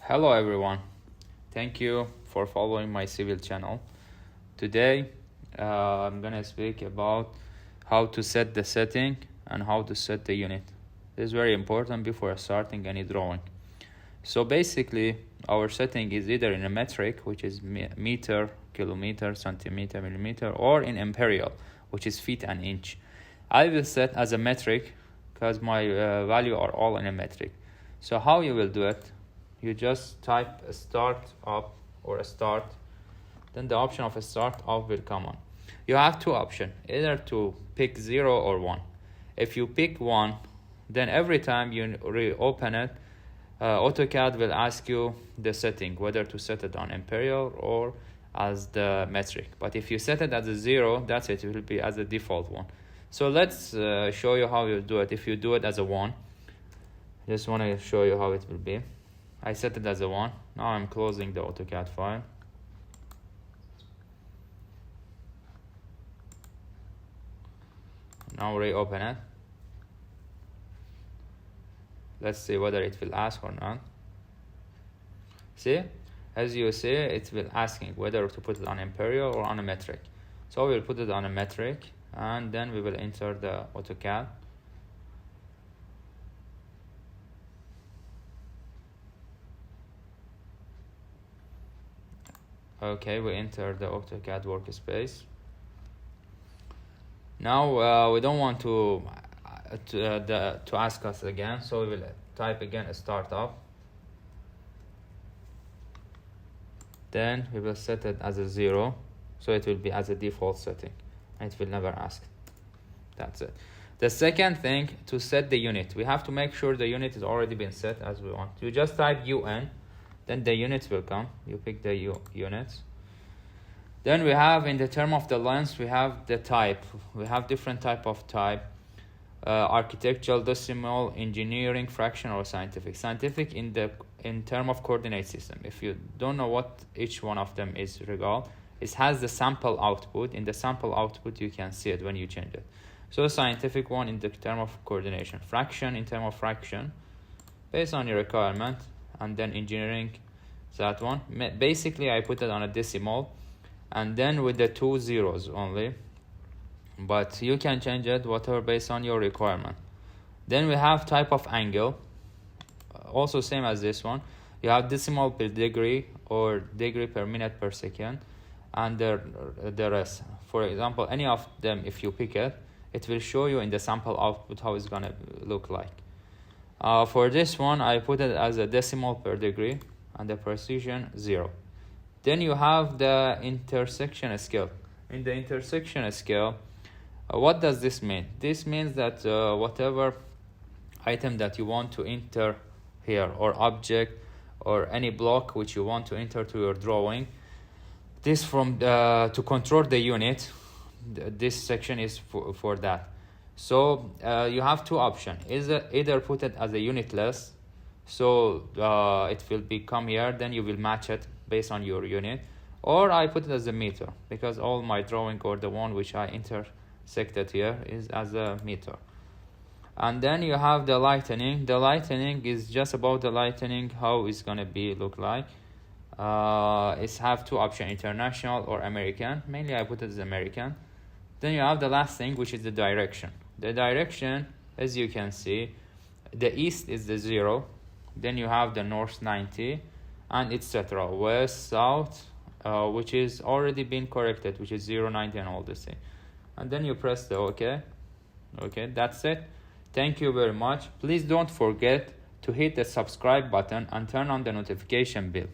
Hello everyone, thank you for following my civil channel. Today I'm gonna speak about how to set the setting and how to set the unit. This is very important before starting any drawing. So basically our setting is either in a metric, which is meter, kilometer, centimeter, millimeter, or in imperial, which is feet and inch. I will set as a metric because my value are all in a metric. So how you will do it? You just type a start up or a start, then the option of a start up will come on. You have two options, either to pick 0 or 1. If you pick 1, then every time you reopen it, AutoCAD will ask you the setting, whether to set it on imperial or as the metric. But if you set it as a 0, that's it, it will be as a default one. So let's show you how you do it. If you do it as a 1, just want to show you how it will be. I set it as a 1. Now I'm closing the AutoCAD file. Now reopen it. Let's see whether it will ask or not. See, as you see, it will asking whether to put it on imperial or on a metric. So we'll put it on a metric, and then we will enter the AutoCAD. Okay, we enter the AutoCAD workspace. Now we don't want to ask us again, so we will type again a startup. Then we will set it as a 0, so it will be as a default setting. It will never ask. That's it. The second thing, to set the unit, we have to make sure the unit has already been set as we want. You just type UN, then the units will come. You pick the units. Then we have, in the term of the length, we have the type. We have different type of type. Architectural, decimal, engineering, fraction, or scientific. Scientific in term of coordinate system. If you don't know what each one of them is regard, it has the sample output. In the sample output, you can see it when you change it. So scientific one in the term of coordination. Fraction in term of fraction, based on your requirement. And then engineering, that one. Basically, I put it on a decimal, and then with the 2 zeros only. But you can change it whatever based on your requirement. Then we have type of angle, also same as this one. You have decimal per degree or degree per minute per second, and the rest. For example, any of them, if you pick it, it will show you in the sample output how it's gonna look like. For this one, I put it as a decimal per degree and the precision 0. Then you have the intersection scale. In the intersection scale, what does this mean? This means that whatever item that you want to enter here, or object, or any block which you want to enter to your drawing, this to control the unit, this section is for that. So you have two options. Either put it as a unitless, so it will become here, then you will match it based on your unit, or I put it as a meter, because all my drawing, or the one which I intersected here, is as a meter. And then you have the lightening. The lightening is just about the lightening, how it's gonna look like. It's have two options, international or American. Mainly I put it as American. Then you have the last thing, which is the direction. The direction, as you can see, the east is the 0, then you have the north 90, and etc. West, south, which is already been corrected, which is 0, 90, and all this thing. And then you press the OK. Okay, that's it. Thank you very much. Please don't forget to hit the subscribe button and turn on the notification bell.